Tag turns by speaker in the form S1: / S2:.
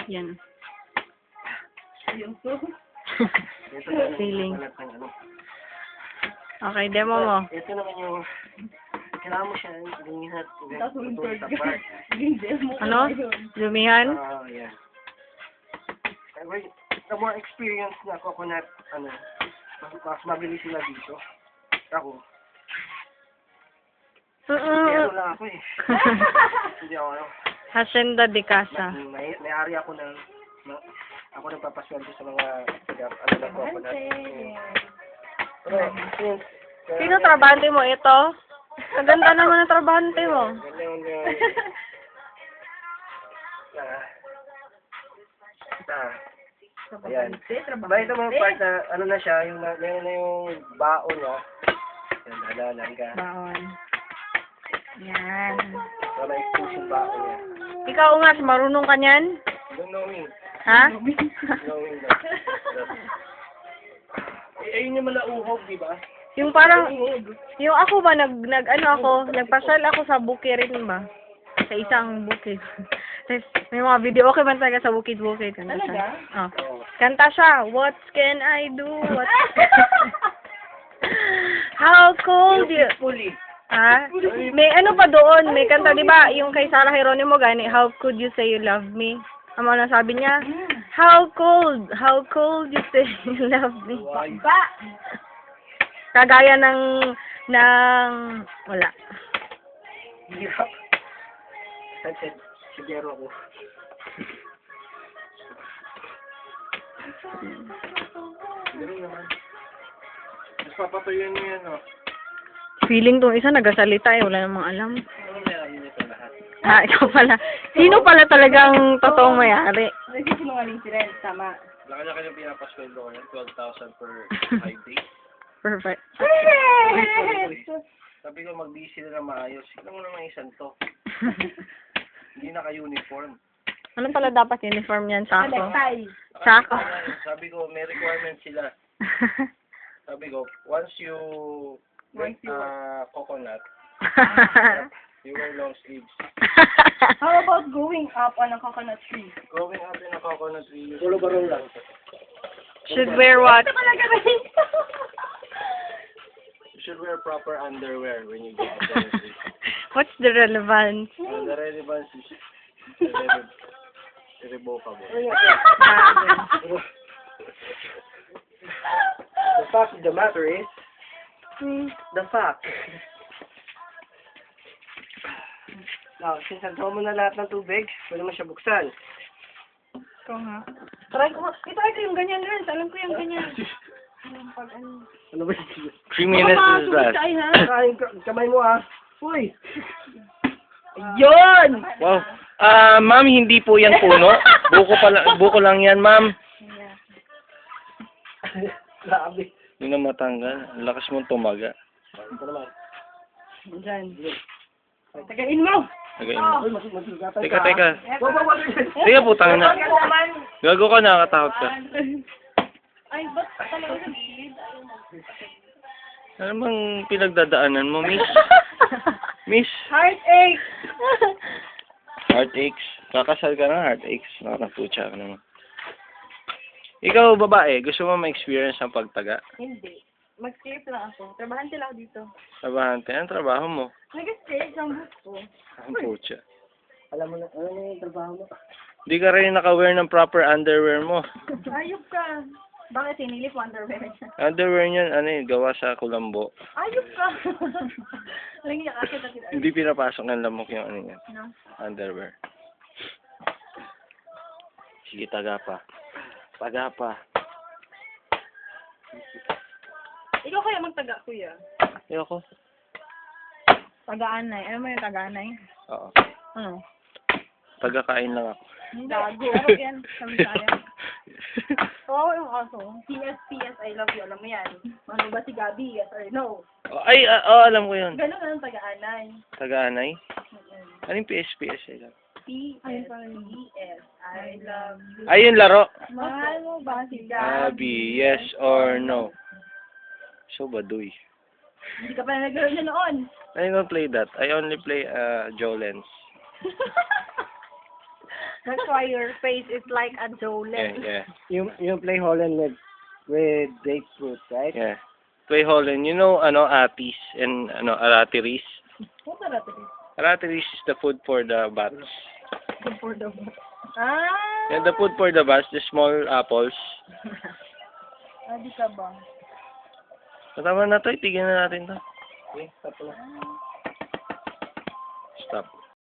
S1: Yan.
S2: Yung so.
S1: Feeling. Okay, demo mo.
S3: Ito naman yung... Kailangan mo siya lumihat.
S2: Tapos yung third part. Yung demo.
S1: Ano? Lumihan?
S3: Yeah. The more experience na coconut, mas mabilis sila dito. Ako. Ano lang ako eh. Hindi ako
S1: Hacienda de Casa.
S3: May-ari ako ng... Ako nagpapasweldo sa mga ng coconut. Pero, since...
S1: Sino trabante mo ito? Maganda naman ang trabante mo.
S3: Ayan. Ba ito mga part na, ano na siya, yung baon niya. Yan, dalalan ka.
S1: Baon. Yan.
S3: Wala expose yung baon niya.
S1: Ikaw nga, marunong ka niyan?
S3: Don't know me.
S1: Ha?
S3: Knowing that. Ayun yung malauhog, di ba?
S1: Yung parang, yung ako ba, nagpasal ako sa bukid ba? Sa isang bukid. May mga video, okay man talaga sa bukid-bukid. Kanta siya. Oh. Kanta siya, what can I do? What... How cold you... Ha? May ano pa doon, may kanta, di ba? Yung kay Sarah Geronimo gani, how could you say you love me? Ang mga nasabi niya, how cold you say you love me?
S2: Ba!
S1: Kagaya ng wala.
S3: Hirap. Sigero ako. Galing naman. Mas papatuyin mo yan, oh.
S1: Feeling tong isa nagasalita eh, wala namang alam.
S3: Ano meron nito lahat?
S1: Ah, ikaw pala. Sino pala talagang totoong may-ari?
S2: Nagsisinungaling si Ren, tama.
S3: Laki-laki yung pinapasweldo ko yan, 12,000 per 5 days.
S1: Perfect.
S3: Sabi ko, mag-busy na maayos. Tignan mo naman isang to. Hindi naka-uniform.
S1: Ano pala dapat uniform yan? Sako?
S2: Necktie.
S1: Sako.
S3: Sabi ko, may requirement sila. Sabi ko, once you break coconut, you wear long sleeves.
S2: How about going up on a coconut tree?
S3: Growing up in a coconut tree, gulo-gulo lang.
S1: Should wear what?
S3: You should wear proper underwear when you go up on the tree.
S1: What's the relevance?
S3: The relevance is irrevocable. The fact of the matter is, the fact. Now, since nagdaw mo na lahat ng tubig, pwede mo siya buksan.
S1: Ito nga. Try ko yung ganyan rin. Alam ko yung ganyan.
S3: Ano ba yun?
S4: 3 minutes is last.
S3: Kain kamay mo ah. Uy!
S1: Yun!
S4: Wow. Ma'am, hindi po yan puno. Buko lang yan, ma'am.
S3: Grabe.
S4: Hindi na matanggal. Ang lakas mong tumaga.
S3: Ito naman.
S1: Diyan.
S2: Tagain mo!
S4: Nagain mo.
S3: Uy, masugatan
S4: Teka, teka.
S3: Wag.
S4: Teka, putang na. Gago ka, nakakatakot ka.
S2: Ay, ba't talaga sa gilid?
S4: Ano bang pinagdadaanan mo, miss? Miss?
S2: Heartache!
S4: Heartaches. Kakasal ka na, heartaches. Nakakaputya ka naman. Ikaw, babae, gusto mo ma-experience ang pagtaga?
S2: Hindi. Mag-skip lang ako. Trabahan sila ako dito.
S4: Trabahante. Anong trabaho mo?
S2: Nag-skip ang book ko.
S4: Ang putya.
S3: Alam mo na, ano yung trabaho mo?
S4: Hindi ka rin naka-wear ng proper underwear mo.
S2: Ayop ka. Bakit hinilip mo underwear niya?
S4: Underwear niyan, gawa sa kulambo.
S2: Ayop ka. Alam niya kasi natin.
S4: Hindi pinapasok ng lamok yung yan.
S2: No?
S4: Underwear. Sige, taga pa. Taga pa.
S2: Ikaw kaya magtaga, kuya?
S4: Ayoko.
S1: Taga-anay. Ano mo yung taga-anay?
S4: Oo.
S1: Ano?
S4: Taga-kain lang ako.
S1: Gago. Ano yan? Sabi sa'yo.
S2: Oo, yung aso. PS, I love you. Alam mo yan. Ano ba si Gabi? Yes or no?
S4: Alam ko yun.
S2: Ganun ang taga-anay.
S4: Taga-anay? Anong PS? Ayun.
S2: PS, I love you.
S4: Ayun, laro.
S2: Mahal mo ba si
S4: Gabi, yes or no? So, baduy.
S2: Hindi ka pa naglaro niya noon.
S4: I don't play that. I only play Jolens.
S1: That's why your face is like a
S4: Yeah,
S1: Jolene.
S4: yeah,
S3: You play Holland with grapefruit, right?
S4: yeah. Play Holland. You know, atis and, aratiris?
S2: What are that?
S4: Aratiris is the food for the bats.
S2: Ah!
S4: And the food for the bats, the small apples.
S2: Di ka ba?
S4: Tama na to, itigil na natin to.
S3: Okay, stop na.
S4: Stop.